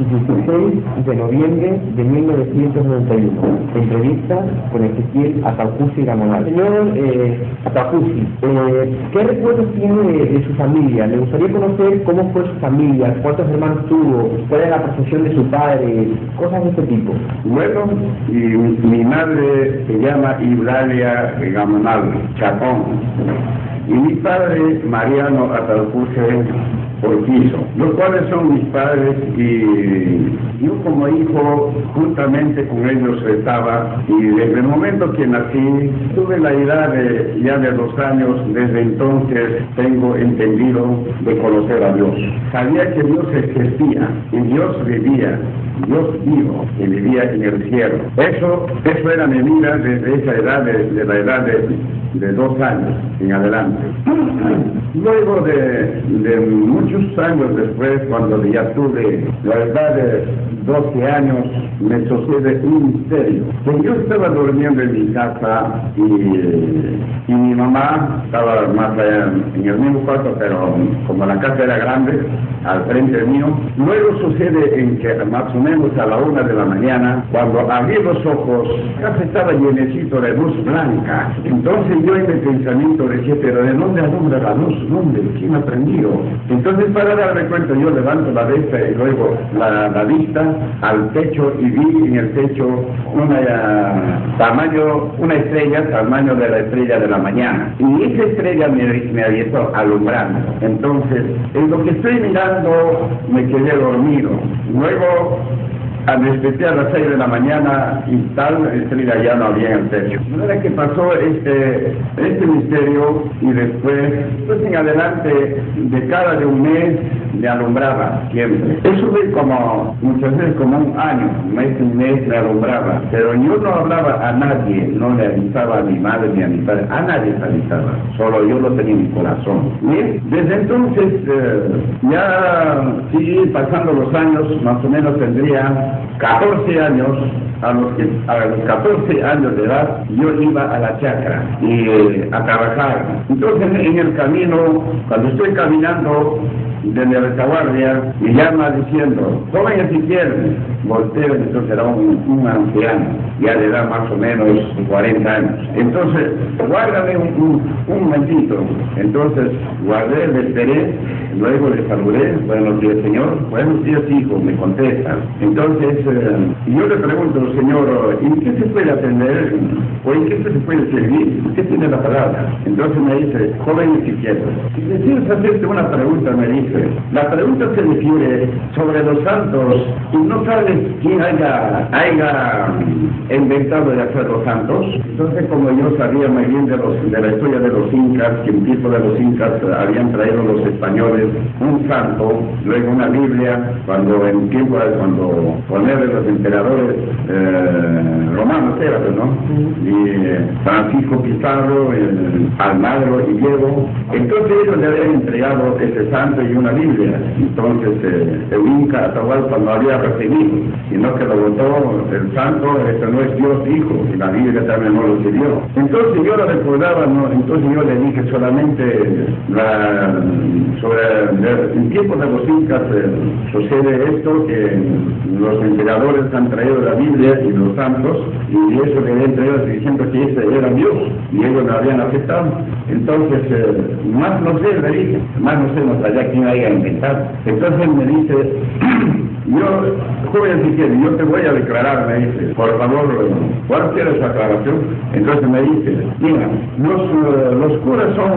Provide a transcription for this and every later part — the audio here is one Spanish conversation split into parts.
16 de noviembre de 1991. Entrevista con Ezequiel Atahusi Gamonal. Señor Atahusi, ¿qué recuerdos tiene de su familia? Me gustaría conocer cómo fue su familia, cuántos hermanos tuvo, cuál era la profesión de su padre, cosas de este tipo. Bueno, y mi madre se llama Ibralia Gamonal Chacón, y mi padre Mariano Atahusi Orquizo, los cuales son mis padres, y yo como hijo juntamente con ellos estaba, y desde el momento que nací tuve la edad ya de 2 años. Desde entonces tengo entendido de conocer a Dios. Sabía que Dios existía y Dios vivía, Dios vivo y vivía en el cielo. Eso era mi vida desde esa edad, de la edad de 2 años en adelante. Luego de muchos años después, cuando ya tuve la edad de 12 años, me sucede un misterio. Que yo estaba durmiendo en mi casa y mi mamá estaba más allá en el mismo cuarto, pero como la casa era grande, al frente mío. Luego sucede en que más o menos a la 1 de la mañana, cuando abrí los ojos, la casa estaba llenecito de luz blanca. Entonces yo en mi pensamiento decía, pero ¿de dónde alumbra la luz? ¿Dónde? ¿Quién ha prendido? Entonces para darme cuenta yo levanto la vista y luego la vista al techo, y vi en el techo una estrella, tamaño de la estrella de la mañana. Y esa estrella me había estado alumbrando. Entonces, en lo que estoy mirando, me quedé dormido. Luego, al despertar a las 6 de la mañana, y tal estrella ya no había en el techo. De manera que pasó este misterio, y después, pues en adelante, de cada de un mes, me alumbraba siempre. Eso fue como, muchas veces como un año, un mes me alumbraba. Pero yo no hablaba a nadie, no le avisaba a mi madre ni a mi padre, a nadie le avisaba. Solo yo lo tenía en mi corazón. Y desde entonces, ya sigue pasando los años, más o menos tendría 14 años. A los 14 años de edad yo iba a la chacra y a trabajar. Entonces en el camino, cuando estoy caminando de la retaguardia, me llama diciendo, joven Ezequiel. Volteo, entonces era un anciano, ya de edad más o menos 40 años. Entonces, guárdame un momentito. Entonces guardé, le esperé, luego le saludé, buenos días señor, buenos días hijo, me contesta. Entonces yo le pregunto, señor, ¿en qué se puede atender? ¿O en qué se puede servir? ¿Qué tiene la palabra? Entonces me dice, joven Ezequiel, si decides hacerte una pregunta, me dice, la pregunta se refiere sobre los santos, y no sabes quién haya inventado de hacer los santos. Entonces, como yo sabía muy bien de la historia de los incas, que en tiempo de los incas habían traído los españoles un santo, luego una Biblia, cuando ponerle los emperadores romanos era, ¿no? Y Francisco Pizarro, Almagro y Diego, entonces ellos le habían entregado ese santo y una Biblia. Entonces el Inca Atahualpa no había recibido, sino que lo votó el santo, eso no es Dios, dijo, y la Biblia también no lo sirvió. Entonces yo lo recordaba, ¿no? Entonces yo le dije solamente en tiempos de los incas sucede esto, que los emperadores han traído la Biblia y los santos, y eso le habían traído diciendo que ese era Dios, y ellos lo habían aceptado. Entonces, más no sé, le dije, más no sé, no sabía quién haya inventado. Entonces me dice, joven Ezequiel, yo te voy a declarar, me dice, por favor, ¿cuál quiere su aclaración? Entonces me dice, mira, los curas son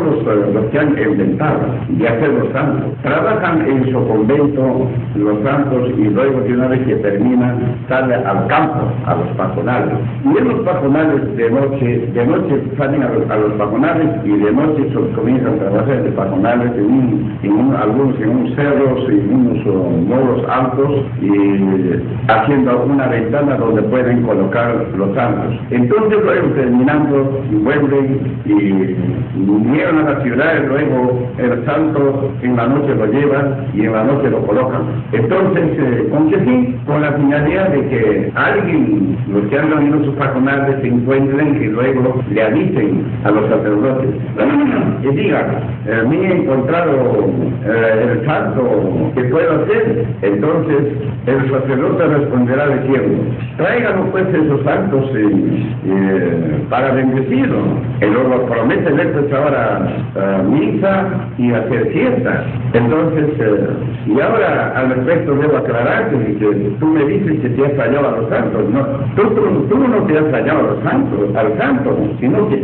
los que han inventado de hacer los santos. Trabajan en su convento los santos, y luego de una vez que terminan, sale al campo, a los pajonales. Y en los pajonales de noche salen a los pajonales, y de noche comienzan a trabajar de pajonales algunos en unos cerros y unos morros altos, y haciendo una ventana donde pueden colocar los santos. Entonces luego terminando, vuelven y vinieron a la ciudad, y luego el santo en la noche lo llevan y en la noche lo colocan. Entonces, ¿con qué fin? con la finalidad de que alguien, los que andan viendo sus pajonales, se encuentren y luego le avisen a los sacerdotes y digan, me he encontrado el santo que puedo hacer. Entonces el sacerdote responderá diciendo, tráiganos pues esos santos para bendecirlos. Y luego promete pues ahora misa y hacer fiesta. Entonces, y ahora al respecto debo aclarar que tú me dices que te has fallado a los santos. No, tú no te has fallado al santo, sino que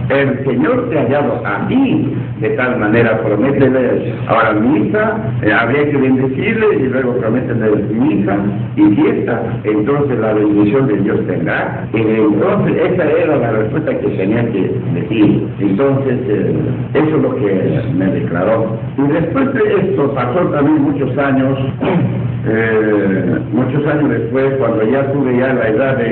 el Señor te ha hallado a ti, de tal manera, prométele ahora misa, habría que bendecirle y luego prométele misa y fiesta, entonces la bendición de Dios tendrá. Y entonces esa era la respuesta que tenía que decir. Entonces, eso es lo que me declaró. Y después de esto pasó también muchos años después, cuando ya tuve ya la edad de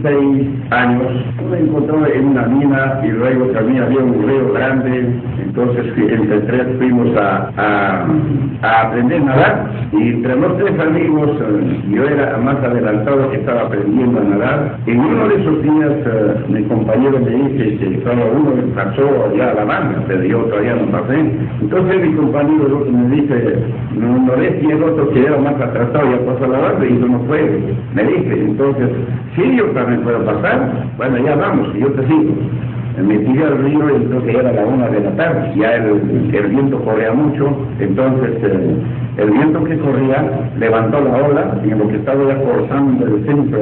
16 años, me encontré en una mina y luego también había un río grande, entonces entre tres fuimos a aprender a nadar, y entre los tres amigos yo era más adelantado que estaba aprendiendo a nadar. En uno de esos días mi compañero me dice que solo uno pasó ya a la banda, pero yo todavía no pasé. Entonces mi compañero me dice, no ves si el otro que era más atrasado ya pasó a la banda y yo no puedo, me dice. Entonces, sí, yo también puedo pasar, bueno, ya vamos, y yo te sigo. Me tiré al río y entonces era la 1 de la tarde, ya el viento corría mucho, entonces el viento que corría levantó la ola, y en lo que estaba ya cortando el centro,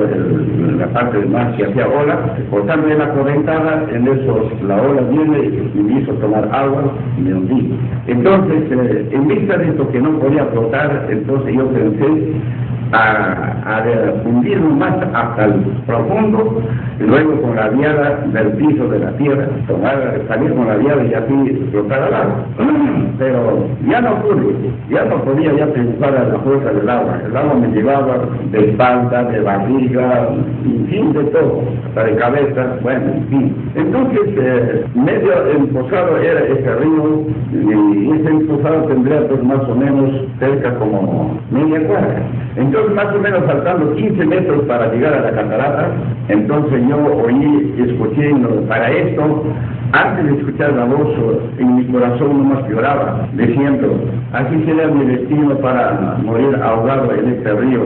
la parte del mar que hacía ola, cortando la correntada, en eso la ola viene y me hizo tomar agua y me hundí. Entonces, en vista de esto que no podía flotar, entonces yo pensé a hundirme más hasta el profundo, y luego con la viada del piso de la tierra, salir con la viada y así flotar al agua. Pero ya no podía ya pensar a la fuerza del agua. El agua me llevaba de espalda, de barriga, en fin, de todo, hasta de cabeza, bueno, en fin. Entonces, medio emposado era ese río, y ese emposado tendría pues más o menos cerca como media cuadra. Entonces, más o menos faltando 15 metros para llegar a la catarata, entonces yo oí y escuché, para esto, antes de escuchar la voz, en mi corazón nomás lloraba, diciendo, así será mi destino para morir ahogado en este río,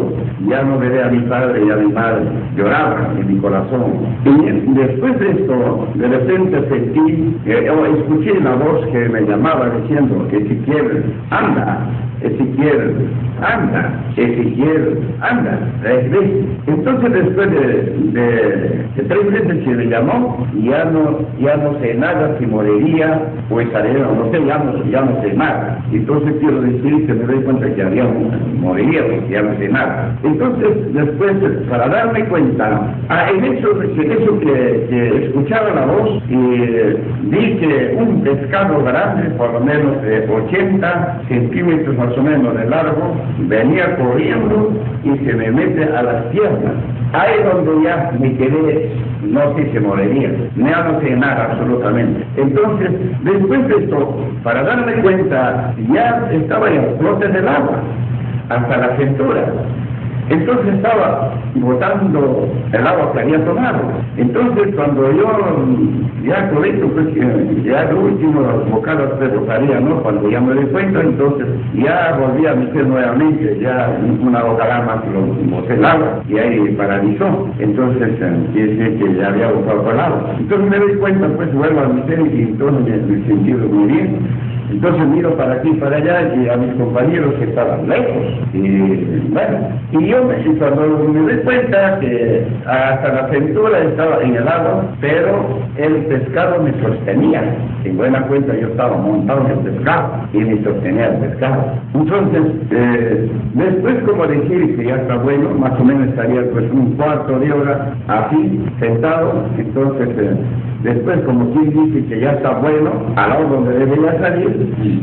ya no veré a mi padre y a mi madre. Lloraba en mi corazón. Y después de esto, de repente sentí, escuché la voz que me llamaba diciendo, Ezequiel, anda, Ezequiel, anda, Ezequiel, anda, 3 veces. Entonces después de 3 veces que me llamó, ya no sé nada si moriría o estaría, no sé, ya no sé nada. Entonces quiero decir que me doy cuenta que moriría porque ya no sé nada. Entonces después, para darme cuenta, en eso que escuchaba la voz, vi que un pescado grande, por lo menos de 80 centímetros más o menos de largo, venía corriendo y se me mete a las piernas. Ahí donde ya me quedé, no sé si moriría, ya no sé nada absolutamente. Entonces, después de esto, para darme cuenta, ya estaba en los flotes del agua, hasta la cintura. Entonces estaba botando el agua que había tomado. Entonces cuando yo, ya con esto, pues ya el último bocado se botaría, ¿no? Cuando ya me di cuenta, entonces ya volví a meter nuevamente, ya una bocada más lo boté el agua y ahí paralizó. Entonces quiere decir que ya había botado el agua. Entonces me doy cuenta, pues vuelvo a meter y entonces me sentí muy bien. Entonces miro para aquí y para allá y a mis compañeros que estaban lejos. Y bueno, y yo cuando me doy cuenta que hasta la cintura estaba en el agua, pero el pescado me sostenía. En buena cuenta yo estaba montado en el pescado y me sostenía el pescado. Entonces, después como decir que ya está bueno, más o menos estaría pues un cuarto de hora así, sentado. Entonces, después como quien dice que ya está bueno, a la hora donde debería salir,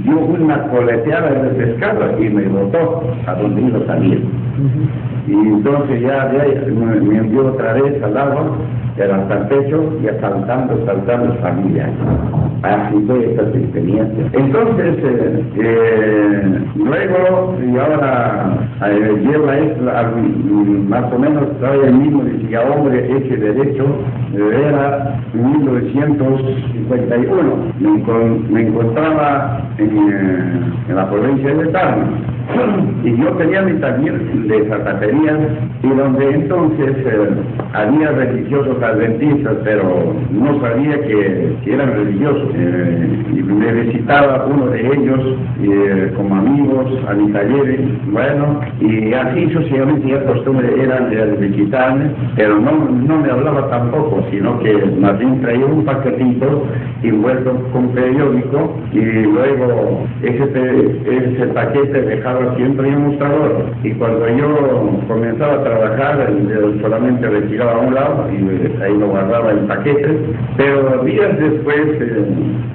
dio una coleteada del pescado y me botó a donde iba a salir. Y entonces ya de ahí me envió otra vez al agua pero hasta el pecho y saltando familia. Así fue esta experiencia. Entonces, luego, y ahora lleva esto, más o menos trae el mismo, decía, hombre, ese derecho, era 1951. Me encontraba en la provincia de Tarma, y yo tenía mi taller de zapatería, y donde entonces había religiosos adventistas, pero no sabía que eran religiosos, y me visitaba uno de ellos como amigos a mi taller, bueno, y así sucesivamente ya costumbre era de visitarme, pero no me hablaba tampoco, sino que más bien traía un paquetito envuelto con periódico, y luego ese paquete dejaba siempre en un mostrador, y cuando yo comenzaba a trabajar, solamente retiraba a un lado y ahí lo guardaba el paquete, pero días después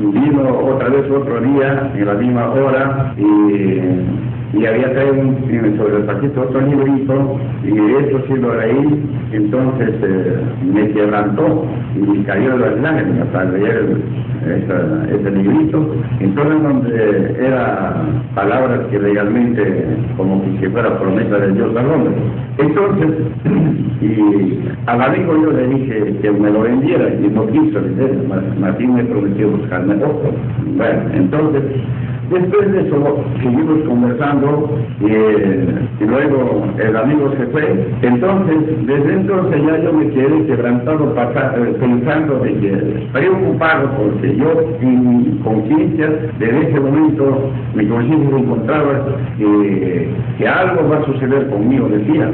vino otra vez otro día en la misma hora y había traído sobre el paquete otro librito, y eso sí lo leí. Entonces me quebrantó y cayó las lágrimas al leer ese librito. Entonces, donde eran palabras que realmente como que fuera promesa de Dios al hombre. Entonces, y al amigo yo le dije que me lo vendiera y no quiso vender, más bien me prometió buscarme otro. Bueno, entonces, después de eso seguimos conversando y luego el amigo se fue. Entonces, desde entonces ya yo me quedé quebrantado pensando de que, preocupado, porque yo en mi conciencia, desde ese momento, mi conciencia se encontraba que algo va a suceder conmigo, decía,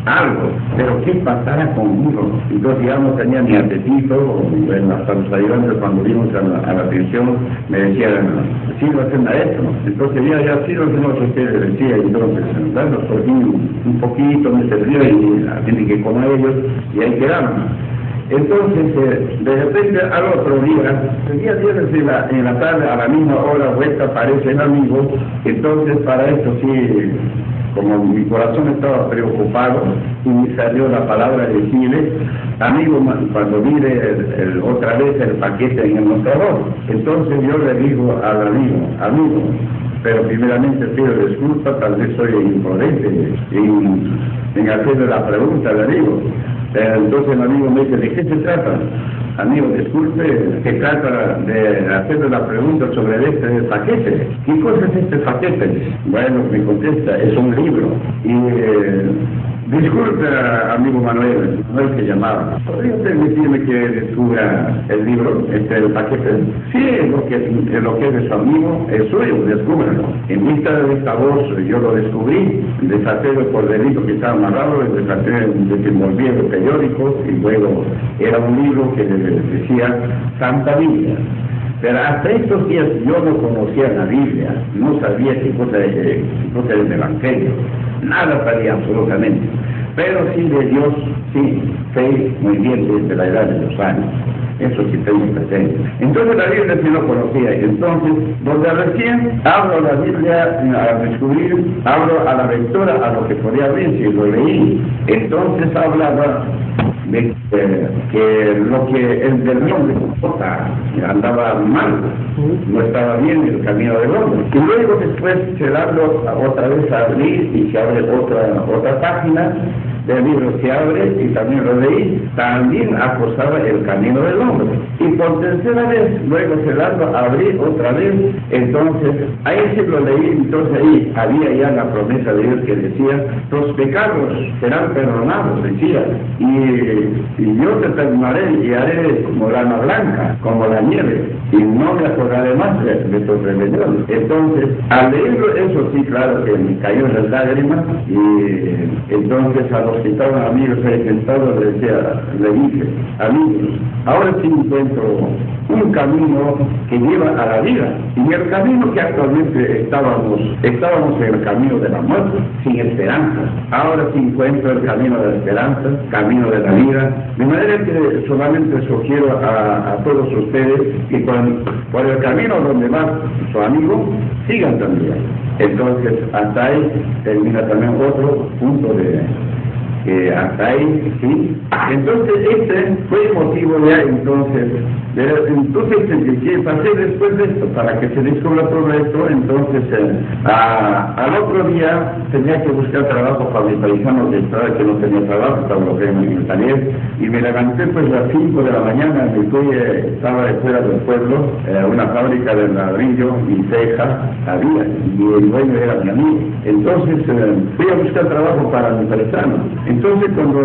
algo, pero ¿qué pasará conmigo? Entonces ya no tenía ni apetito. Bueno, hasta los ayudantes cuando vimos a la pensión me decían, sí, lo hacen a esto. Entonces ya sí lo hacemos, usted decía, entonces, dando por aquí un poquito me servía y tienen que comer ellos, y ahí quedamos. Entonces, de repente al otro día, el día viernes en la tarde, a la misma hora, vuelta aparece el amigo. Entonces, para esto sí, como mi corazón estaba preocupado, y me salió la palabra de decirle, amigo, cuando mire otra vez el paquete en el mostrador. Entonces yo le digo al amigo, pero primeramente pido disculpas, tal vez soy imprudente en hacerle la pregunta, le digo. Entonces el amigo me dice, ¿de qué se trata? Amigo, disculpe, se trata de hacerle la pregunta sobre este paquete. ¿Qué cosa es este paquete? Bueno, me contesta, es un libro. Y disculpe, amigo Manuel que llamaba. ¿Podría usted decirme que descubra el libro, el paquete? Sí, lo que es de su amigo, es suyo, descúbralo. En vista de esta voz, yo lo descubrí, desaté el corderito que estaba amarrado, desenvolví los periódicos, y luego era un libro que decía Santa Biblia. Pero hasta estos días yo no conocía la Biblia, no sabía qué cosa era el Evangelio, nada sabía absolutamente. Pero sí de Dios, sí, sé muy bien desde la edad de los años. Eso sí tengo presente. Entonces la Biblia sí lo conocía. Entonces, donde recién abro la Biblia a descubrir, abro a la lectura a lo que podía ver, si lo leí. Entonces hablaba de que lo que el del hombre andaba mal, no estaba bien el camino del hombre. Y luego después se la abro otra vez a abrir y se abre otra página del libro, se abre y también lo leí, también acosaba el camino del hombre. Y por tercera vez, luego se la abrí otra vez, entonces ahí sí lo leí, entonces ahí había ya la promesa de Dios que decía, los pecados serán perdonados, decía, y yo te perdonaré y haré como lana blanca, como la nieve, y no me acordaré más de tus rebeliones. Entonces, al leerlo, eso sí, claro que me cayó en las lágrimas, y entonces a los que estaban amigos ahí sentados le dije, amigos, ahora sí encuentro un camino que lleva a la vida, y el camino que actualmente estábamos en el camino de la muerte, sin esperanza. Ahora sí encuentro el camino de la esperanza, camino de la vida, de manera que solamente sugiero a todos ustedes que por el camino donde va su amigo, sigan también. Entonces, hasta ahí termina también otro punto hasta ahí, ¿sí? Entonces, este fue el motivo ya, entonces ¿qué pasé después de esto? Para que se descubra todo esto, entonces, al otro día tenía que buscar trabajo para mis paisanos de estrada que no tenía trabajo, estaba en el taller, y me levanté pues a las 5 de la mañana, me fui, estaba fuera del pueblo, una fábrica de ladrillo y teja había, y el dueño era mi amigo. Entonces, fui a buscar trabajo para mis paisanos. Entonces, cuando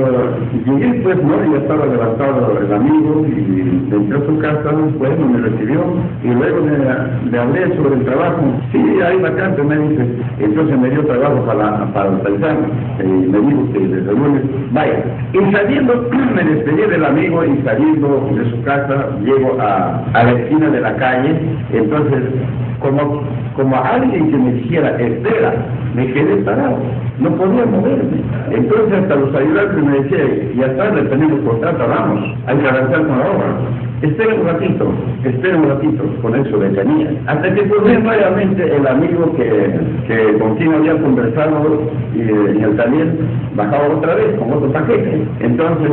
llegué, pues, no, ya estaba levantado el amigo, y entré a su casa, bueno, me recibió, y luego le hablé sobre el trabajo. Sí, hay vacante, me dice. Entonces me dio trabajo para los paisanos, y me dijo que desde el lunes, vaya. Y saliendo, me despedí del amigo, y saliendo de su casa, llego a la esquina de la calle. Entonces, como alguien que me dijera, espera, me quedé parado, no podía moverme. Entonces hasta los ayudantes me decían, ya está, le tenemos contrato, vamos, hay que avanzar con la obra. Espera un ratito, con eso detenía. Hasta que por fin nuevamente el amigo con quien había conversado en el taller bajaba otra vez con otro paquete. Entonces,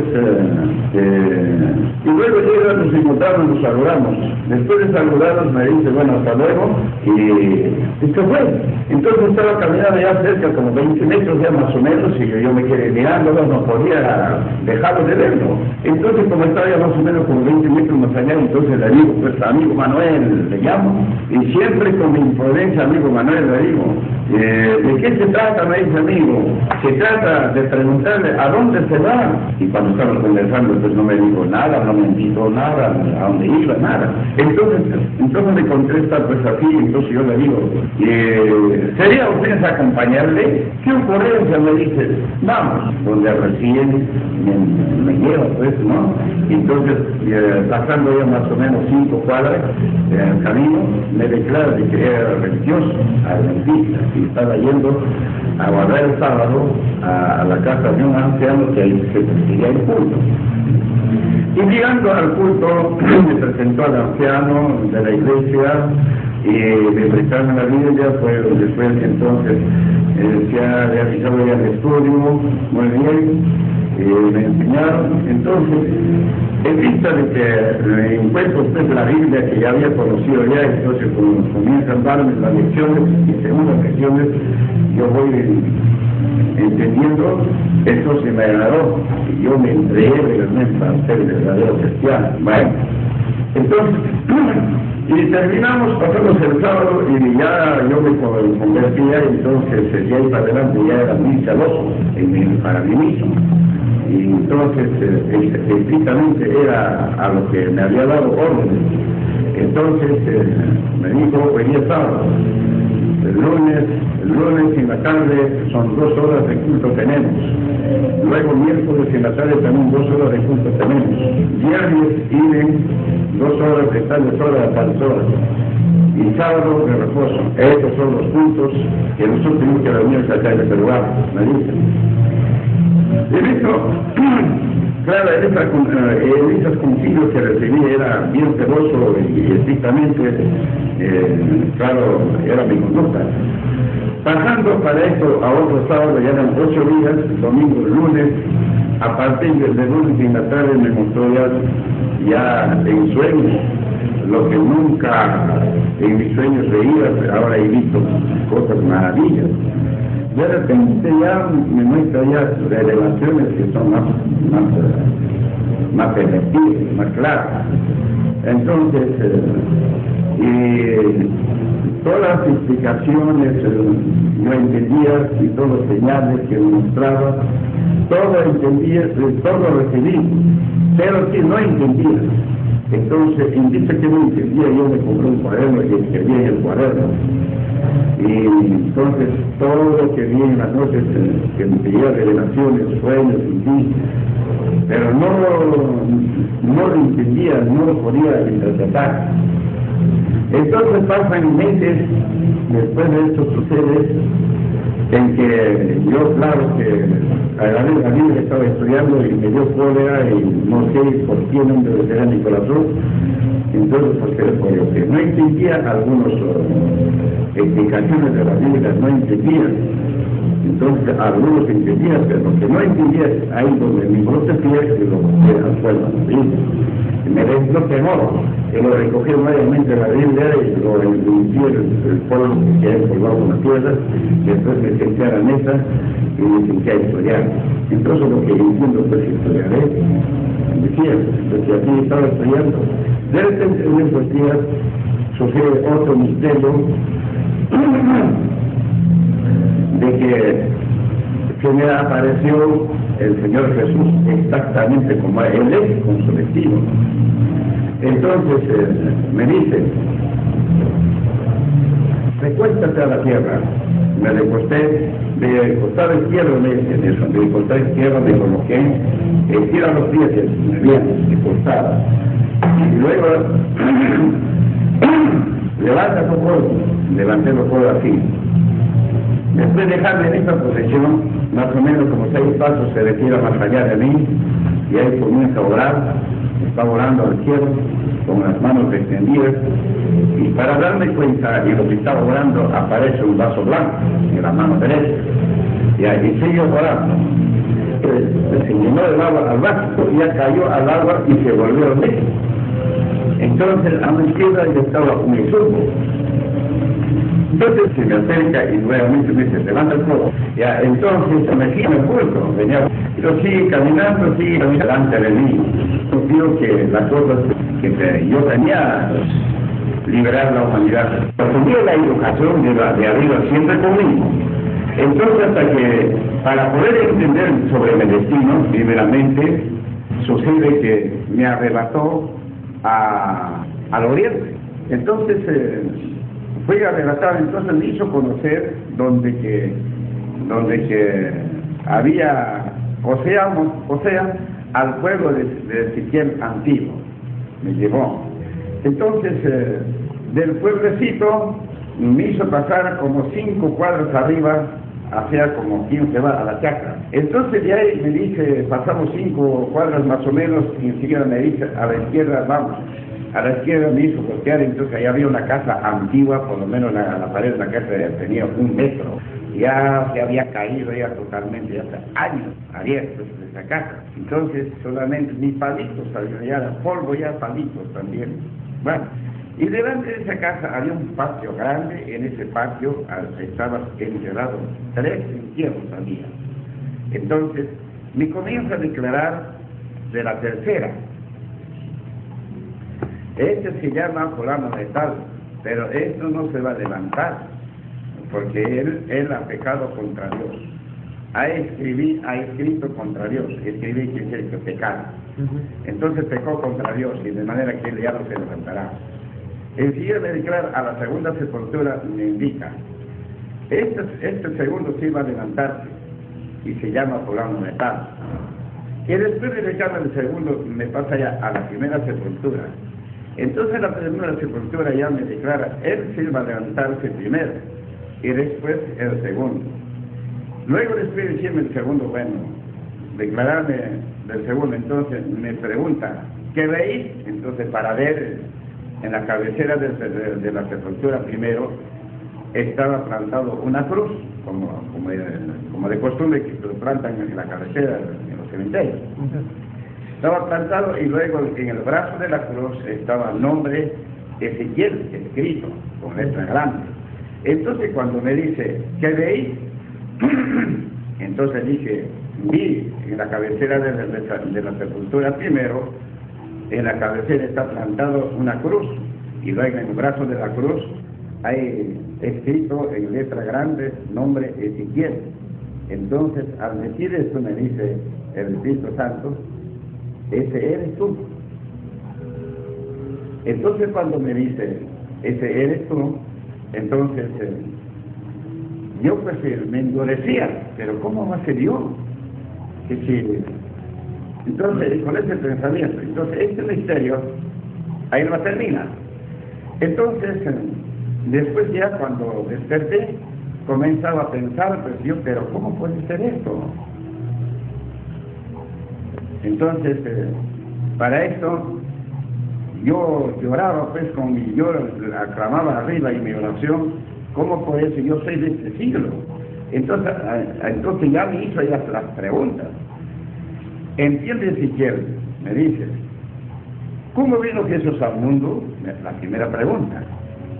y luego llegamos, nos encontramos, nos saludamos. Después de saludarnos me dice, bueno, hasta luego, y se fue. Entonces estaba caminando ya cerca, como 20 metros ya más o menos, y yo me quedé mirándolo, no podía dejarlo de verlo. Entonces, como estaba ya más o menos como 20 metros más allá, entonces le digo, pues amigo Manuel, le llamo, y siempre con mi imprudencia, amigo Manuel, le digo, ¿de qué se trata? Me dice, amigo, se trata de preguntarle a dónde se va. Y cuando estamos conversando, pues no me dijo nada, no me indicó nada, a dónde iba, nada. Entonces me contesta, pues así, entonces yo le digo, ¿sería usted acompañarle? ¿Qué ocurrencia? Me dice, vamos, donde recién me lleva, pues, ¿no? Entonces, pasando ya más o menos 5 cuadras del camino, me declara de que era religioso, adventista, y estaba yendo a guardar el sábado a la casa de un anciano que ahí se presidía el culto. Y llegando al culto, me presentó al anciano de la iglesia y me prestaron la Biblia, pues después entonces se ha realizado ya el estudio, muy bien. Me enseñaron, entonces, en vista de que me encuentro usted la Biblia que ya había conocido ya, entonces comienzan a darme las lecciones, y según las lecciones yo voy entendiendo, eso se me agradó, y yo me entregué realmente para ser el verdadero cristiano. Bueno, entonces, y terminamos, pasamos el sábado, y ya yo me convertía, entonces ya ahí para adelante ya era muy celoso para mí mismo. Y entonces, estrictamente era a lo que me había dado órdenes. Entonces, me dijo, hoy día sábado, el lunes en la tarde son 2 horas de culto tenemos. Luego miércoles en la tarde también 2 horas de culto tenemos. Viernes iren 2 horas de tales horas a tales horas. Y sábado de reposo. Estos son los puntos que nosotros tenemos que reunirnos acá en este lugar, me dicen. En esto, claro, en esos concilios que recibí era bien celoso y estrictamente, claro, era mi conducta. Pasando para esto a otro sábado, ya eran 8 días, domingo, lunes, a partir de lunes en la tarde me mostró ya en sueños, lo que nunca en mis sueños veía, ahora he visto cosas maravillas. De repente ya me muestra ya revelaciones que son más efectivas, más claras. Entonces, todas las explicaciones yo entendía, y todos los señales que me mostraba, todo entendía, todo recibí, pero que no entendía. Entonces, en vista que no entendía, yo me compré un cuaderno y escribí en el cuaderno. Y entonces todo lo que vi en las noches que me pedía revelaciones, sueños y vi, pero no lo entendía, no lo podía interpretar. Entonces pasan meses, después de esto sucede, en que yo, claro, que la Biblia estaba estudiando y me dio cólera y no sé por qué nombre de mi corazón. Entonces, porque no entendía algunas explicaciones de la Biblia, no entendía. Entonces algunos entendían, pero lo que no entendía es ahí donde mi brote pierde que lo volví al suelo, y me dio temor, que lo recogí nuevamente la Biblia y lo limpié el polvo que hay colgado con la tierra, y después me senté a la mesa y me senté a estudiar. Entonces lo que entiendo pues estudiaré, decía, porque aquí estaba estudiando. De repente en estos días sucede otro misterio de que se me apareció el Señor Jesús exactamente como Él es, con su destino. Entonces me dice, recuéstate a la tierra. Me recosté, de costado izquierdo me dice eso, de costado izquierdo me coloqué, estira los pies, bien, de costado. Y luego levanta tu codo, levanté los codos así. Después de dejarme en esta posición, más o menos como 6 pasos se retira más allá de mí, y ahí comienza a orar, está orando al cielo, con las manos extendidas, y para darme cuenta de lo que estaba orando, aparece un vaso blanco en la mano derecha, y ahí sigue orando. Se llenó el agua al vaso, y ya cayó al agua y se volvió a mí. Entonces a mi izquierda yo estaba muy surdo. Entonces se me acerca y nuevamente me dice, levanta el codo. Ya, entonces me gira el pulso, venía, yo sigue caminando delante de mí. Yo digo que las cosas que yo tenía, liberar la humanidad. Tenía la educación de arriba siempre conmigo. Entonces hasta que, para poder entender sobre mi destino, primeramente, sucede que me arrebató al oriente. Entonces, fui arrebatado, entonces me hizo conocer donde que había, o sea, al pueblo de Ezequiel antiguo, me llevó. Entonces, del pueblecito me hizo pasar como 5 cuadras arriba, hacia como quien se va a la chacra. Entonces de ahí me dice, pasamos 5 cuadras más o menos, y enseguida me dice, a la izquierda vamos. A la izquierda me hizo voltear, entonces ahí había una casa antigua, por lo menos la pared de la casa tenía 1 metro. Ya se había caído ya totalmente, ya hace años abiertos de esa casa. Entonces solamente ni palitos salían, ya polvo, ya palitos también. Bueno, y delante de esa casa había un patio grande, en ese patio estaba enterrado 3 entierros había. Entonces me comienza a declarar de la tercera. Este se llama fulano de tal, pero esto no se va a levantar, porque él ha pecado contra Dios. Ha escrito contra Dios, escribí que es el que pecar. Entonces pecó contra Dios, y de manera que él ya no se levantará. El Señor me declara a la segunda sepultura, me indica, este segundo sí va a levantarse, y se llama fulano de tal. Y después de dejar el segundo, me pasa ya a la primera sepultura. Entonces la primera sepultura ya me declara, él sí va a levantarse primero, y después el segundo. Luego después de decirme el segundo, bueno, declararme del segundo, entonces me pregunta, ¿qué veis? Entonces para ver, en la cabecera de la sepultura primero, estaba plantado una cruz, como de costumbre que lo plantan en la cabecera, en los cementerios. Estaba plantado, y luego en el brazo de la cruz estaba el nombre Ezequiel escrito con letra grande. Entonces cuando me dice, ¿qué veis? Entonces dije, vi en la cabecera de la sepultura primero, en la cabecera está plantado una cruz, y luego en el brazo de la cruz hay escrito en letra grande nombre Ezequiel. Entonces al decir esto me dice el Espíritu Santo, ese eres tú. Entonces cuando me dice, ese eres tú, entonces yo pues me endurecía, pero ¿cómo va a ser yo? Que si, entonces con ese pensamiento, entonces este misterio ahí no termina. Entonces después ya cuando desperté comenzaba a pensar, pues yo, pero ¿cómo puede ser esto? Entonces, para esto, yo lloraba, pues, yo aclamaba arriba en mi oración, ¿cómo puede ser? Yo soy de este siglo. Entonces ya me hizo las preguntas. ¿Entiendes, Ezequiel? Me dice, ¿cómo vino Jesús al mundo? La primera pregunta.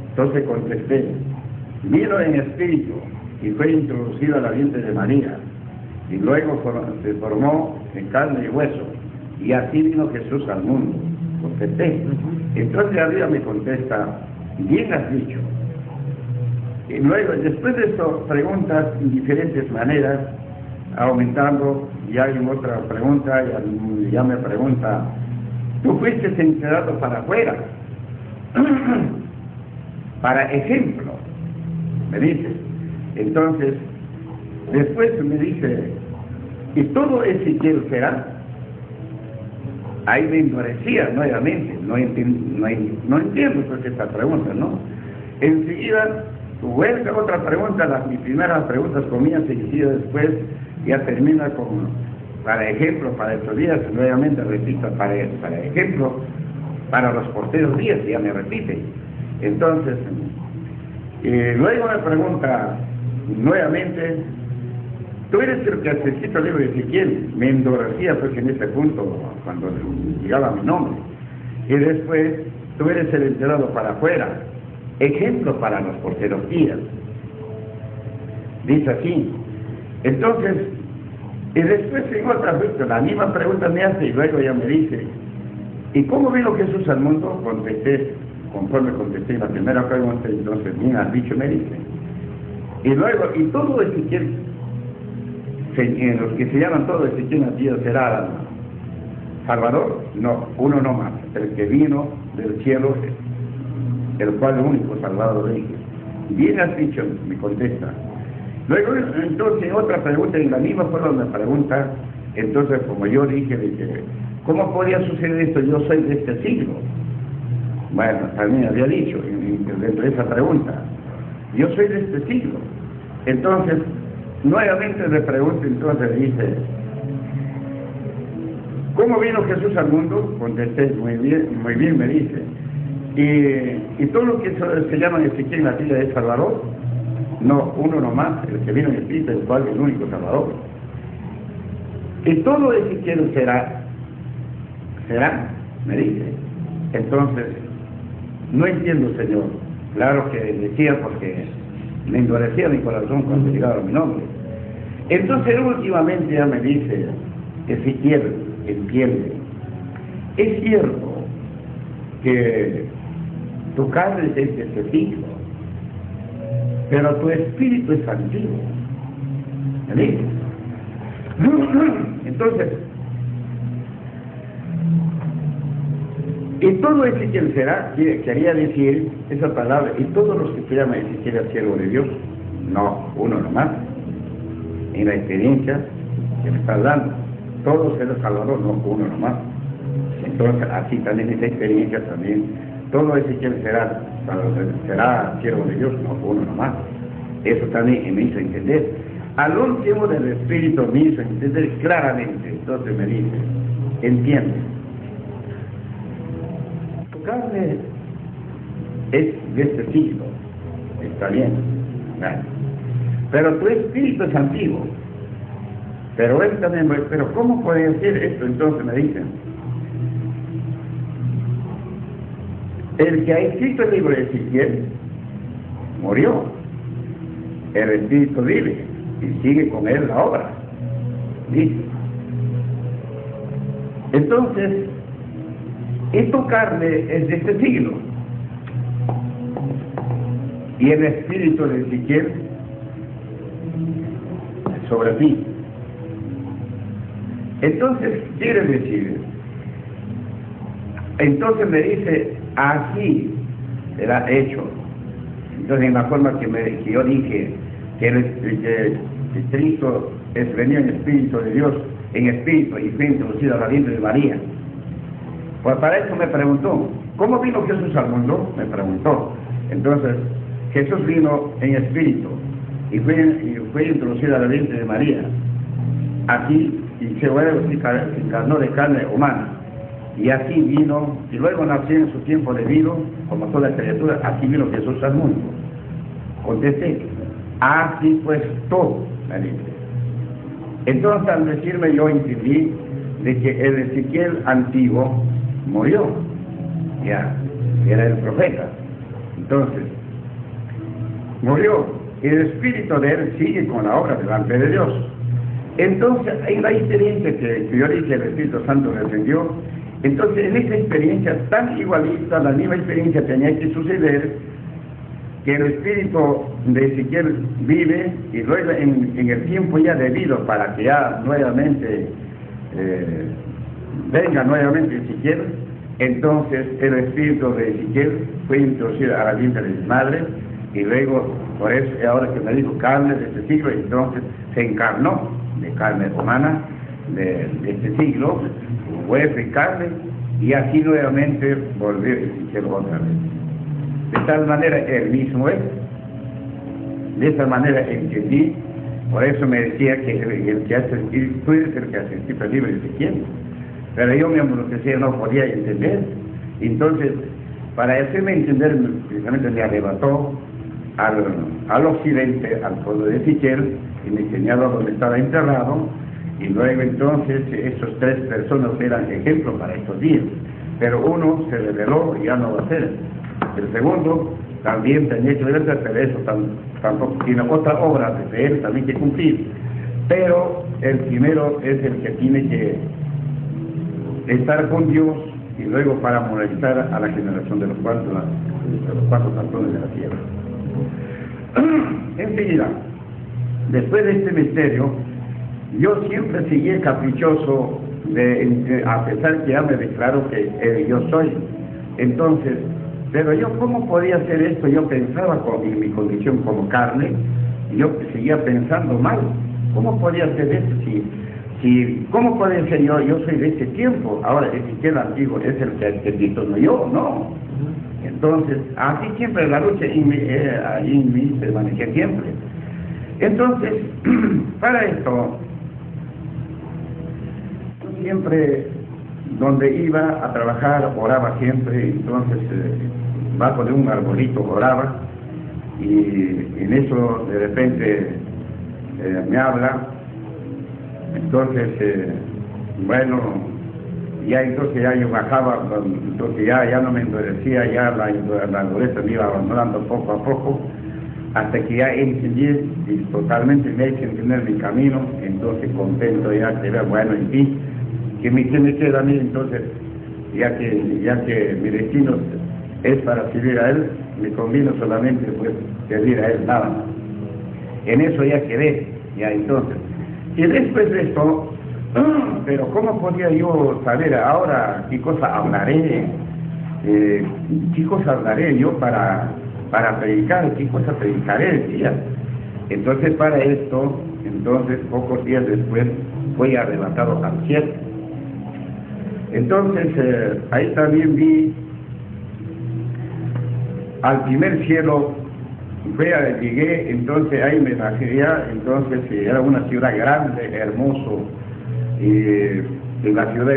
Entonces contesté, vino en espíritu y fue introducido a la vientre de María, y luego se formó en carne y hueso, y así vino Jesús al mundo. Contesté. Entonces arriba me contesta, bien has dicho. Y luego, después de esto, preguntas en diferentes maneras, aumentando, y hay otra pregunta, ya me pregunta, tú fuiste enterrado para afuera, para ejemplo, me dice. Entonces, después me dice, ¿y todo Ezequiel será? Ahí me endurecía nuevamente, no entiendo pues esta pregunta, ¿no? Enseguida, vuelve otra pregunta, mis primeras preguntas comienzan seguidas después, ya termina con, para ejemplo, para estos días, nuevamente repito, para ejemplo, para los porteros días, ya me repite. Entonces, luego me pregunta nuevamente, tú eres el que has escrito el libro de Ezequiel. Me endurecía pues en este punto cuando llegaba mi nombre. Y después, tú eres el enterrado para afuera, ejemplo para los porteros días. Dice así. Entonces, y después en otra vez, la misma pregunta me hace y luego ya me dice, ¿y cómo vino Jesús al mundo? Contesté, conforme contesté la primera pregunta, entonces bien has dicho, me dice. Y luego, y todo Ezequiel, los que se llaman todo Ezequiel nacido será Salvador, no, uno no más, el que vino del cielo, el cual es único Salvador de ellos. Bien has dicho, me contesta. Luego, entonces, otra pregunta, en la misma forma me pregunta, entonces, como yo dije, ¿cómo podía suceder esto? Yo soy de este siglo. Bueno, también había dicho, dentro de esa pregunta, yo soy de este siglo. Entonces, nuevamente le pregunto, entonces dice, ¿cómo vino Jesús al mundo? Contesté, muy bien, me dice. ¿Y todo lo que se llama Ezequiel en la tía es Salvador? No, uno nomás, el que vino en espíritu, el cual es el único Salvador. Y todo Ezequiel será, me dice. Entonces, no entiendo, Señor. Claro que decía porque me endurecía mi corazón cuando llegaba mi nombre. Entonces, últimamente ya me dice, Ezequiel, entiende. Es cierto que tu carne es de este siglo, pero tu espíritu es antiguo. ¿Me dice? Entonces, y todo Ezequiel será, quería decir esa palabra, y todos los que se llaman Ezequiel al siervo de Dios, no, uno nomás, en la experiencia que me estás dando, todos serán Salvador, no, uno nomás. Entonces, así también esa experiencia también, todo Ezequiel será siervo de Dios, no, uno nomás. Eso también me hizo entender. Al último del Espíritu me hizo entender claramente. Entonces me dice, entiende, tu carne es de este siglo, está bien, ¿verdad? Pero tu espíritu es antiguo. Pero él también, pero ¿cómo puede decir esto? Entonces me dicen, el que ha escrito el libro de Ezequiel murió, el espíritu vive y sigue con él la obra, dice. Entonces, tu carne es de este siglo y el espíritu de Ezequiel sobre ti. Entonces, quiere decir, entonces me dice, así será hecho. Entonces, en la forma que yo dije que Cristo es venido en espíritu de Dios, en espíritu, y fue introducido a la vientre de María. Pues para eso me preguntó, ¿cómo vino Jesús al mundo? Me preguntó. Entonces, Jesús vino en espíritu y fue introducido a la vientre de María. Aquí, y se encarnó de carne humana. Y así vino, y luego nació en su tiempo debido, como toda criatura, así vino Jesús al mundo. Contesté, así pues todo, me dice. Entonces al decirme yo entendí de que el Ezequiel antiguo murió, ya, era el profeta. Entonces, murió, y el espíritu de él sigue con la obra delante de Dios. Entonces, hay la experiencia que yo dije, el Espíritu Santo descendió. Entonces, en esta experiencia tan igualita, la misma experiencia tenía que suceder, que el espíritu de Ezequiel vive, y luego en el tiempo ya debido para que ya nuevamente venga nuevamente Ezequiel, entonces el espíritu de Ezequiel fue introducido a la vientre de su madre, y luego, por eso, ahora que me dijo carne de este siglo, entonces se encarnó de carne humana de este siglo, hueso y carne, y así nuevamente volvió Ezequiel otra vez. De tal manera, él mismo es. De esa manera entendí, por eso me decía que el que hace tú eres el que hace el tipo libre de Ezequiel. Pero yo me embrutecí, no podía entender. Entonces, para hacerme entender, precisamente me arrebató al occidente, al pueblo de Ezequiel, y me señaló donde estaba enterrado, y luego entonces esos 3 personas eran ejemplos para estos días. Pero uno se reveló y ya no va a ser. El segundo también tenía que verse, pero eso tampoco tiene otra obra de él también que cumplir. Pero el primero es el que tiene que estar con Dios, y luego para moralizar a la generación de los 4 cantones de la tierra. Enseguida, después de este misterio, yo siempre seguí caprichoso, a pesar que ya me declaro que yo soy. Entonces, pero yo, ¿cómo podía hacer esto? Yo pensaba en mi condición como carne, y yo seguía pensando mal. ¿Cómo podía hacer esto? ¿Cómo puede ser yo? Yo soy de este tiempo. Ahora, Ezequiel antiguo es el que entendí, no yo, no. Entonces, así siempre la lucha ahí en mí permanecía siempre. Entonces, para esto, siempre donde iba a trabajar oraba siempre. Entonces, bajo de un arbolito oraba, y en eso de repente me habla. Entonces, bueno, entonces yo bajaba, entonces ya no me endurecía, ya la dureza me iba abandonando poco a poco, hasta que ya entendí y totalmente me hice entender mi camino. Entonces contento ya que era bueno en ti, que me queda a mí. Entonces, ya que mi destino es para servir a él, me convino solamente pues servir a él, nada más. En eso ya quedé, ya entonces. Y después de esto, pero ¿cómo podía yo saber ahora qué cosa hablaré? ¿Qué cosa hablaré yo para predicar? ¿Qué cosa predicaré? Decía. Entonces para esto, pocos días después, fui arrebatado al cielo. Entonces ahí también vi al primer cielo. Llegué, entonces ahí me bajé ya. Entonces era una ciudad grande, hermoso, y la ciudad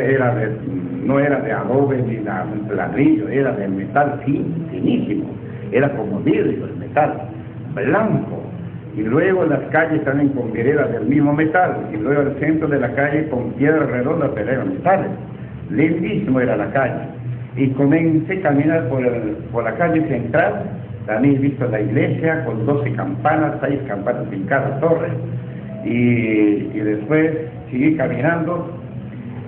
no era de adobe ni de ladrillo, era de metal finísimo, era como vidrio, el metal blanco, y luego las calles también con veredas del mismo metal, y luego el centro de la calle con piedras redondas, pero eran metales. Lindísimo era la calle, y comencé a caminar por la calle central. También he visto la iglesia con 12 campanas, 6 campanas en cada torre, y después seguí caminando.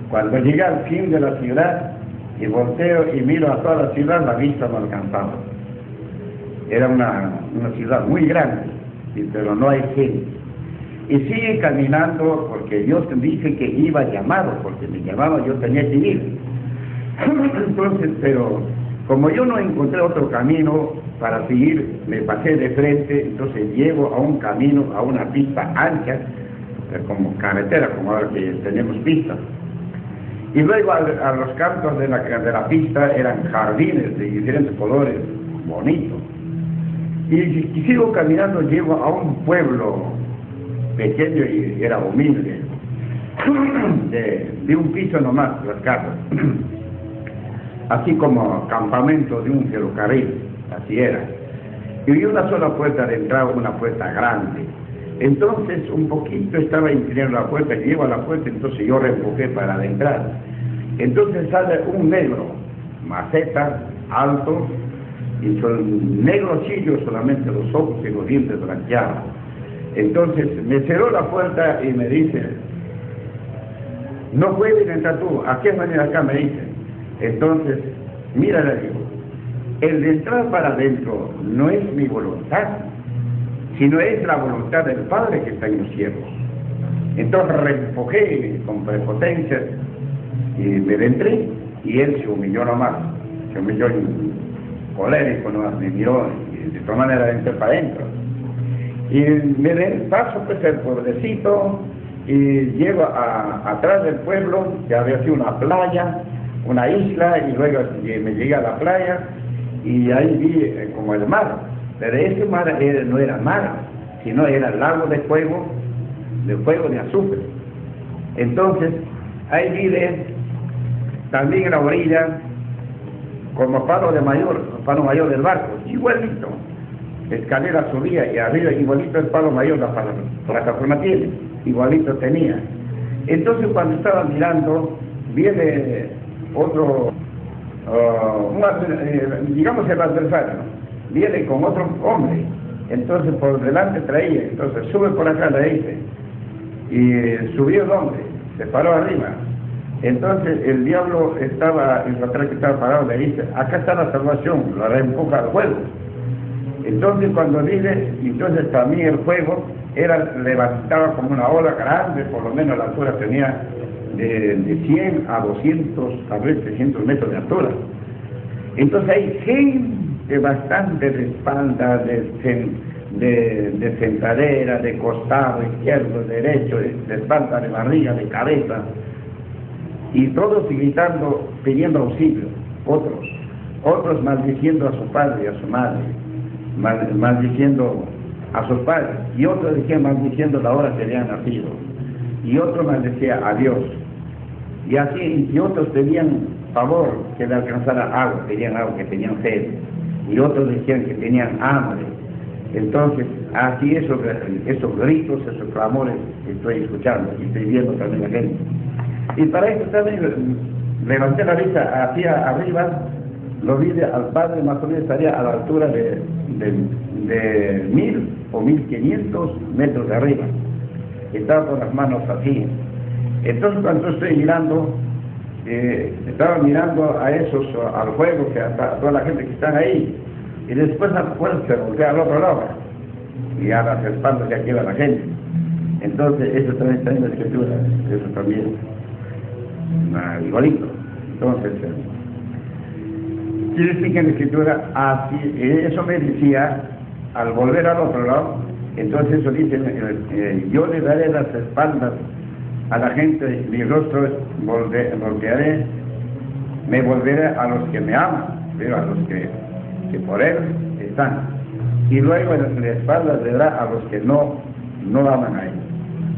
Cuando llegué al fin de la ciudad y volteo y miro a toda la ciudad, la vista no alcanzaba. Era una ciudad muy grande, pero no hay gente. Y sigue caminando porque Dios dice que iba llamado, porque me llamaba, yo tenía que ir. Entonces, pero como yo no encontré otro camino para seguir, me pasé de frente. Entonces llego a un camino, a una pista ancha, como carretera, como ahora que tenemos pistas. Y luego a los cantos de la pista eran jardines de diferentes colores, bonitos. Y sigo caminando, llego a un pueblo pequeño y era humilde, de un piso nomás las casas, así como campamento de un ferrocarril, así era. y vi una sola puerta de entrada, una puerta grande. Entonces un poquito estaba inclinando la puerta, y llego a la puerta, entonces yo reempujé para adentrar. Entonces sale un negro, maceta, alto, y son negro chillo, solamente los ojos y los dientes blanqueados. Entonces me cerró la puerta y me dice, no puedes entrar tú, ¿a qué manera acá? Me dice. Entonces, mira, le digo, el de entrar para adentro no es mi voluntad, sino es la voluntad del Padre que está en los cielos. Entonces reempujé con prepotencia y me entré, y él se humilló nomás, se humilló colérico, nomás me miró, y de todas maneras entré para adentro. Y me paso pues el pueblecito, y llego atrás del pueblo, que había sido una playa, una isla, y luego me llegué a la playa, y ahí vi como el mar, pero ese mar no era mar, sino era el lago de fuego de azufre. Entonces, ahí vi también en la orilla, como palo mayor del barco, igualito, escalera subía, y arriba igualito el palo mayor, la casona tiene, igualito tenía. Entonces cuando estaba mirando, viene otro, digamos el adversario, ¿no? Viene con otro hombre, entonces por delante traía, entonces sube por acá, le dice, y subió el hombre, se paró arriba. Entonces el diablo estaba, el atrás que estaba parado, le dice, acá está la salvación, lo reempuja al fuego. Entonces cuando dice, entonces también el fuego levantaba como una ola grande, por lo menos la altura tenía de 100 a 200, a veces 300 metros de altura. Entonces hay gente bastante de espalda, de sentadera, de costado, izquierdo, derecho, de espalda, de barriga, de cabeza, y todos gritando, pidiendo auxilio, otros maldiciendo a su padre y a su madre, maldiciendo a sus padres, y otros decían maldiciendo la hora que habían nacido, y otros maldecían a Dios, y así, y otros pedían favor que le alcanzara agua, pedían agua, que tenían sed, y otros decían que tenían hambre. Entonces, así esos gritos, esos clamores que estoy escuchando, y estoy viendo también la gente. Y para eso también levanté la vista hacia arriba, lo vi al padre, más o menos estaría a la altura de 1000 o 1500 metros de arriba. Estaba con las manos así. Entonces cuando estoy mirando, estaba mirando a esos, al fuego, que a toda la gente que están ahí, y después se voltea al otro lado, y a las espaldas ya queda la gente. Entonces eso también está en la escritura, eso también, igualito. Entonces, quiere decir que en la escritura, así, eso me decía, al volver al otro lado, entonces eso dice, yo le daré las espaldas a la gente, mi rostro voltearé, me volveré a los que me aman, pero a los que por él están, y luego la espalda le dará a los que no aman a él.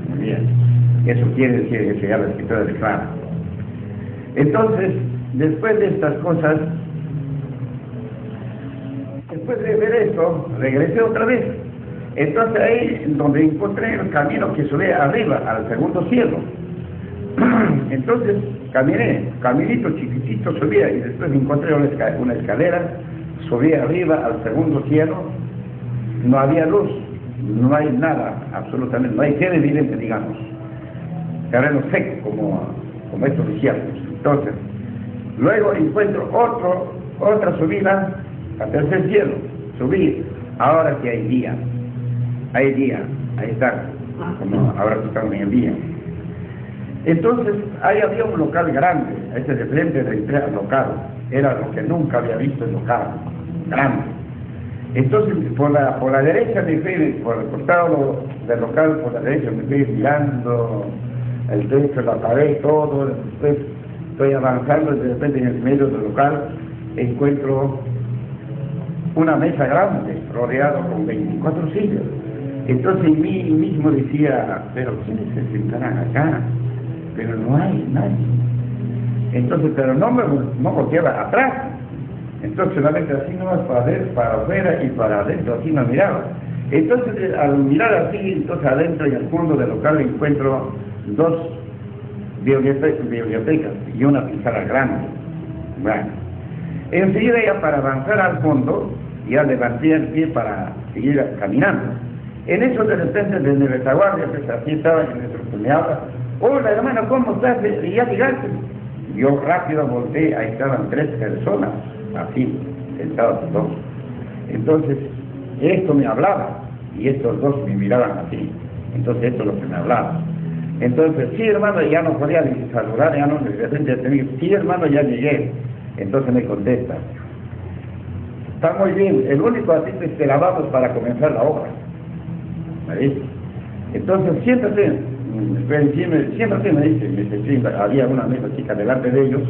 Muy bien, eso quiere decir que ya la escritura declara. Entonces, después de estas cosas, después de ver esto, regresé otra vez. Entonces ahí donde encontré el camino que subía arriba, al segundo cielo. Entonces caminito chiquitito subía, y después encontré una escalera, subía arriba al segundo cielo. No había luz, no hay nada, absolutamente, no hay ser evidente, digamos. Terreno seco, como estos desiertos. Entonces, luego encuentro otra subida al tercer cielo, subí, ahora sí hay día, ahí está, como ahora estamos en el día. Entonces, ahí había un local grande, ese de frente entré al local, era lo que nunca había visto el local, grande. Entonces, por la derecha me fui, por el costado del local, por la derecha me fui mirando el techo, la pared, todo, después estoy avanzando, y de repente en el medio del local encuentro una mesa grande, rodeado con 24 sillas. Entonces en mí mismo decía, pero ¿quiénes se sentarán acá? Pero no hay nadie. Entonces, pero no volteaba atrás, Entonces solamente así nomás para afuera y para adentro, así nos miraba. Entonces al mirar así, entonces adentro y al fondo del local encuentro dos bibliotecas y una pizarra grande. Bueno, enseguida ya para avanzar al fondo, ya levanté el pie para seguir caminando. En eso de repente desde mi retaguardia, pues así estaba, y me habla: hola hermano, ¿cómo estás? ¿Y ya llegaste? Yo rápido volteé, ahí estaban 3 personas, así, sentados dos. Entonces, esto me hablaba, y estos dos me miraban así. Entonces esto es lo que me hablaba. Entonces, sí hermano, ya no podía ni saludar, ya no, de repente tenía: sí hermano, ya llegué. Entonces me contesta: está muy bien, el único así es que lavamos para comenzar la obra. ¿Me dice? Entonces, siéntate, siéntate, me dice, sí, había una mesa chica delante de ellos,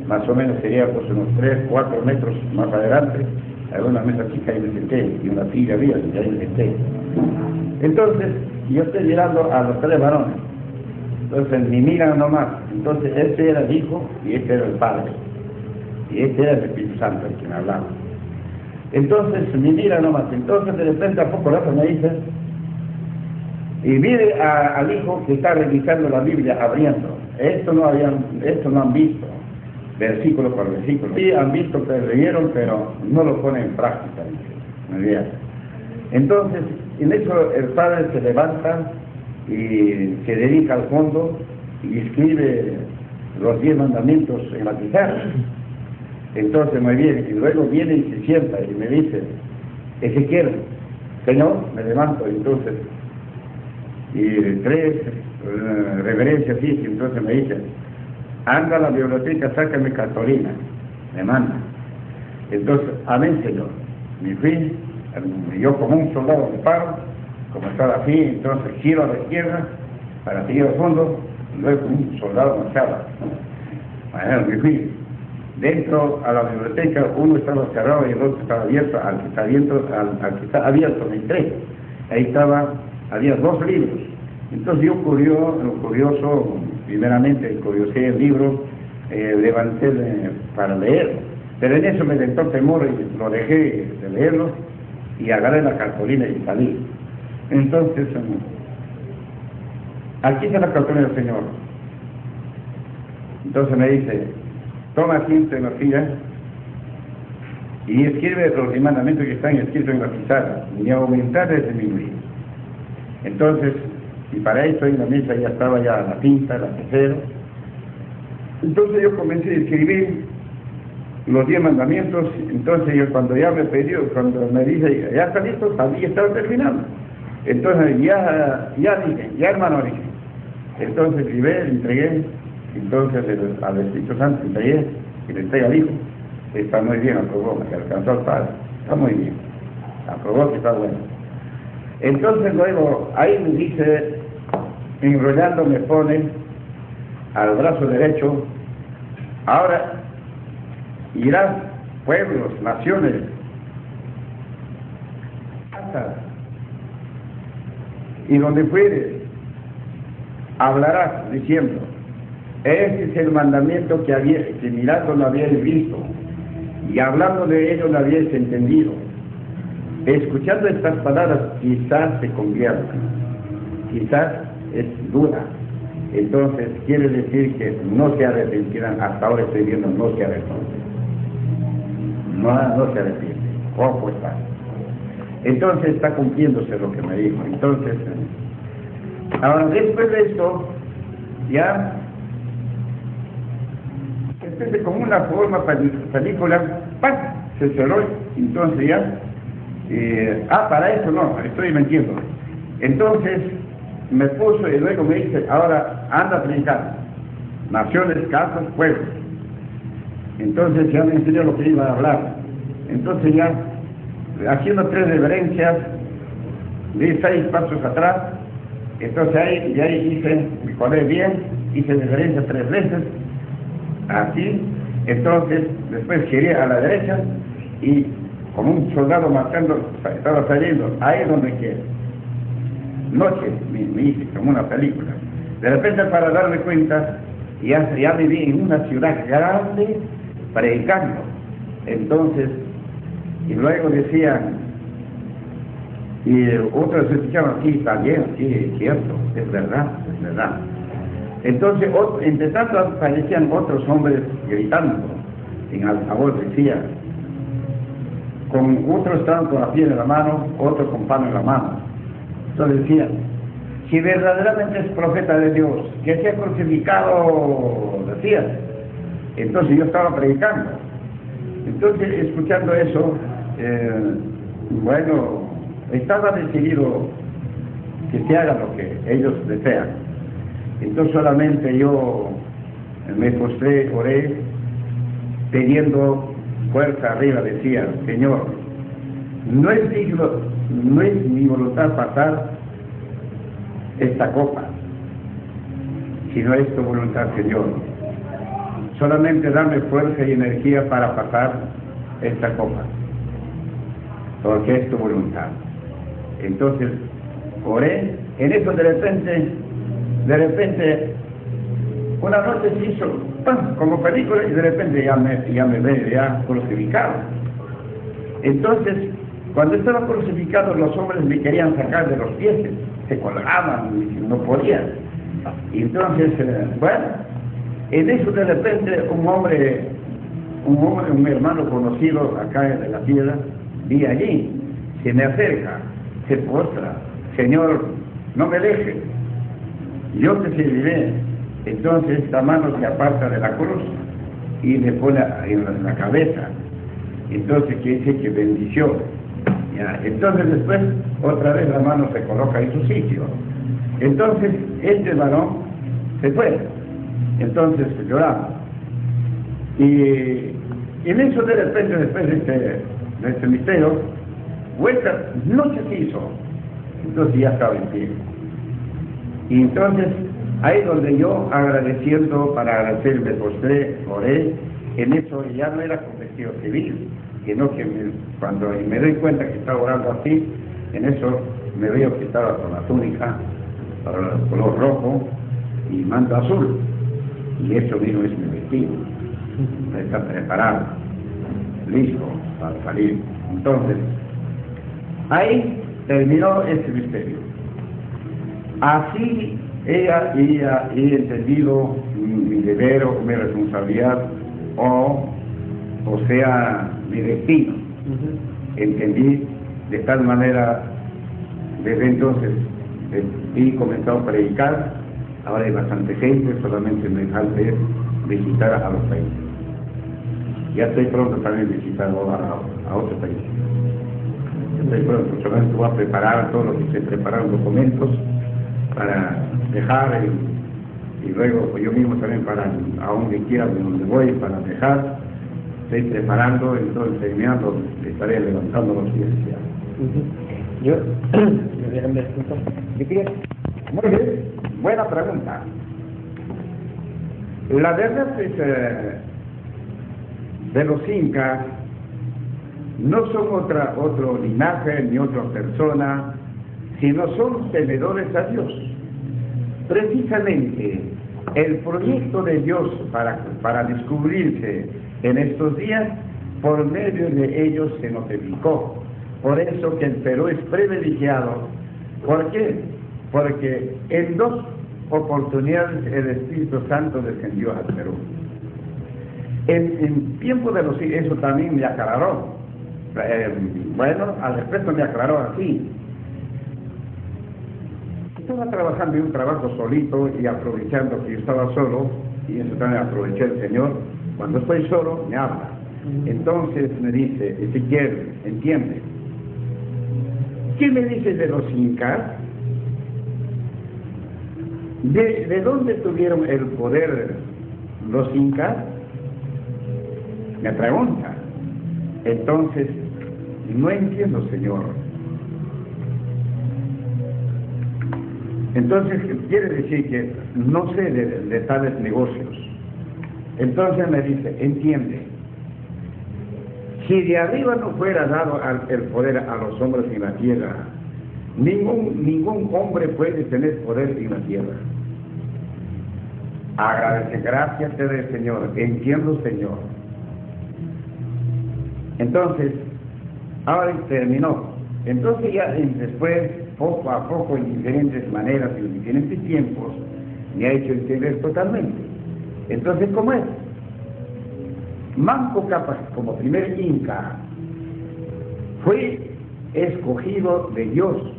más o menos sería pues unos 3, 4 metros más adelante, había una mesa chica y me senté, y una silla había, y ahí me senté. Entonces, yo estoy mirando a los 3 varones, entonces ni miran nomás, entonces este era el Hijo y este era el Padre, y este era el Espíritu Santo el que me hablaba. Entonces, ni miran nomás, entonces de repente a poco rato me dice, y mire al Hijo que está revisando la Biblia, abriendo. Esto no han visto, versículo por versículo. Sí han visto, que leyeron, pero no lo ponen en práctica. Entonces, en eso el Padre se levanta y se dedica al fondo y escribe los 10 mandamientos en la pizarra. Entonces muy bien, y luego viene y se sienta y me dice: Ezequiel, Señor, me levanto, entonces, y 3 reverencias, y entonces me dice: anda a la biblioteca, sácame cartulina, me manda. Entonces, amén Señor. Me fui, yo como un soldado me paro, como estaba así, entonces giro a la izquierda para seguir al fondo, y luego como un soldado marchaba. Bueno, me fui. Dentro a la biblioteca, uno estaba cerrado y el otro estaba abierto. Al que está abierto me entré. Ahí había 2 libros. Entonces yo, curioso, primeramente curiosé el libro, levanté para leer, pero en eso me tentó temor y lo dejé de leerlo y agarré la cartulina y salí. Entonces, aquí está la cartulina del Señor. Entonces me dice: toma asiento en la silla y escribe los mandamientos que están escritos en la pizarra, ni aumentar ni disminuir. Entonces, y para eso en la mesa ya estaba ya la tinta, el lapicero. Entonces yo comencé a escribir los 10 mandamientos. Entonces yo, cuando ya me pidió, cuando me dice: ya está listo, ya estaba terminando. Entonces ya dije, ya hermano, dije. Entonces entregué, entonces al Espíritu Santo entregué, y le entregué al Hijo. Está muy bien, aprobó, que alcanzó al Padre, está muy bien, aprobó que está bueno. Entonces luego, ahí me dice, enrollando me pone al brazo derecho: ahora irás pueblos, naciones, casas, y donde fueres, hablarás diciendo: este es el mandamiento que mirando lo habíais visto, y hablando de ello lo habíais entendido. Escuchando estas palabras, quizás se conviertan, quizás es dura. Entonces quiere decir que no se arrepentirán. Hasta ahora estoy viendo, no se arrepienten. No se arrepienten. Ojo está. Entonces está cumpliéndose lo que me dijo. Entonces, ahora después de esto, ya, después como una forma película, ¡pam!, se cerró. Entonces ya, para eso no, estoy mintiendo. Entonces me puso y luego me dice: ahora anda a predicar, naciones, casas, pueblos. Entonces ya me enseñó lo que iba a hablar. Entonces ya, haciendo 3 reverencias, di 6 pasos atrás. Entonces ahí hice, me colé bien, hice reverencia 3 veces, así. Entonces después giré a la derecha y como un soldado marchando, estaba saliendo, ahí donde quiera. Noche, me hice como una película. De repente, para darme cuenta, ya me vi en una ciudad grande predicando. Entonces, y luego decían, y otros escuchaban, sí, está bien, sí, es cierto, es verdad, es verdad. Entonces, entre tanto aparecían otros hombres gritando, en altavoz decía, con otros estaban con la piedra en la mano, otros con pan en la mano. Entonces decían, si verdaderamente es profeta de Dios, que sea crucificado, decían. Entonces yo estaba predicando. Entonces, escuchando eso, bueno, estaba decidido que se haga lo que ellos desean. Entonces solamente yo me postré, oré, pidiendo fuerza arriba, decía, Señor, no es mi voluntad pasar esta copa, sino es tu voluntad, Señor. Solamente dame fuerza y energía para pasar esta copa, porque es tu voluntad. Entonces oré, en eso de repente una noche se hizo ¡pam!, como película, y de repente ya me veo ya crucificado. Entonces, cuando estaba crucificado, los hombres me querían sacar de los pies, se colgaban y no podían. Y entonces, bueno, en eso de repente un hermano conocido acá de la piedra, vi allí, se me acerca, se postra, Señor, no me dejes, yo te serviré. Entonces esta mano se aparta de la cruz y le pone en la cabeza. Entonces quiere decir que bendició. ¿Ya? Entonces después otra vez la mano se coloca en su sitio. Entonces este varón se fue. Entonces lloraba. Y en eso de repente, después de este misterio, vuelta, no se hizo. Entonces ya estaba en pie. Y entonces, ahí donde yo agradeciendo, para agradecer, me postré, oré, en eso ya no era con vestido civil, sino que cuando me doy cuenta que estaba orando así, en eso me veo que estaba con la túnica, color rojo y manto azul, y eso mismo es mi vestido, está preparado, listo para salir. Entonces, ahí terminó ese misterio. Así he entendido mi deber o mi responsabilidad, o sea, mi destino. Entendí de tal manera, desde entonces he comenzado a predicar. Ahora hay bastante gente, solamente me falta visitar a los países. Ya estoy pronto también visitar a otros países. Estoy pronto, solamente voy a preparar todo lo que se prepararon documentos para dejar y luego pues, yo mismo también para a donde quiera, de donde voy, para dejar. Estoy preparando, entonces terminando, estaré levantando los pies ya. Yo quería... Muy bien, buena pregunta. La verdad es de los incas no son otro linaje ni otra persona, sino son temedores a Dios. Precisamente el proyecto de Dios para descubrirse en estos días, por medio de ellos se notificó. Por eso que el Perú es privilegiado. ¿Por qué? Porque en 2 oportunidades el Espíritu Santo descendió al Perú. En tiempo de los... eso también me aclaró. Bueno, al respecto me aclaró así. Estaba trabajando en un trabajo solito y aprovechando que yo estaba solo, y eso también aproveché el Señor. Cuando estoy solo, me habla. Entonces me dice, Ezequiel, entiende. ¿Qué me dices de los incas? ¿De dónde tuvieron el poder los incas? Me pregunta. Entonces, no entiendo, Señor. Entonces, quiere decir que no sé de tales negocios. Entonces me dice, entiende, si de arriba no fuera dado el poder a los hombres en la tierra, ningún hombre puede tener poder en la tierra. Agradece, gracias te doy, Señor, entiendo, Señor. Entonces, ahora terminó. Entonces ya después, poco a poco, en diferentes maneras y en diferentes tiempos, me ha hecho entender totalmente. Entonces, ¿cómo es? Manco Cápac, como primer inca, fue escogido de Dios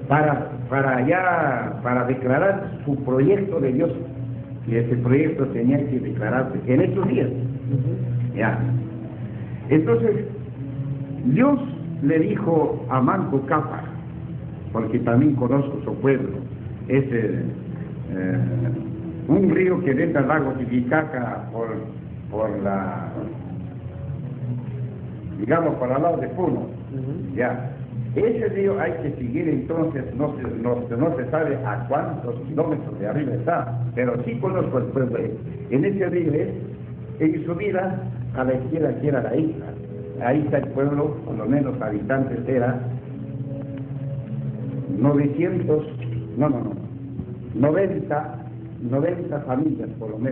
para declarar su proyecto de Dios, y ese proyecto tenía que declararse en estos días. Ya. Entonces, Dios le dijo a Manco Cápac, porque también conozco su pueblo, es un río que entra al lago Titicaca por la, digamos, por el lado de Puno. Ya. Ese río hay que seguir, entonces no se sabe a cuántos kilómetros de arriba está, pero sí conozco el pueblo. En ese río es, en subida a la izquierda que era la isla. Ahí está el pueblo, por lo menos habitantes era 90 familias por lo menos.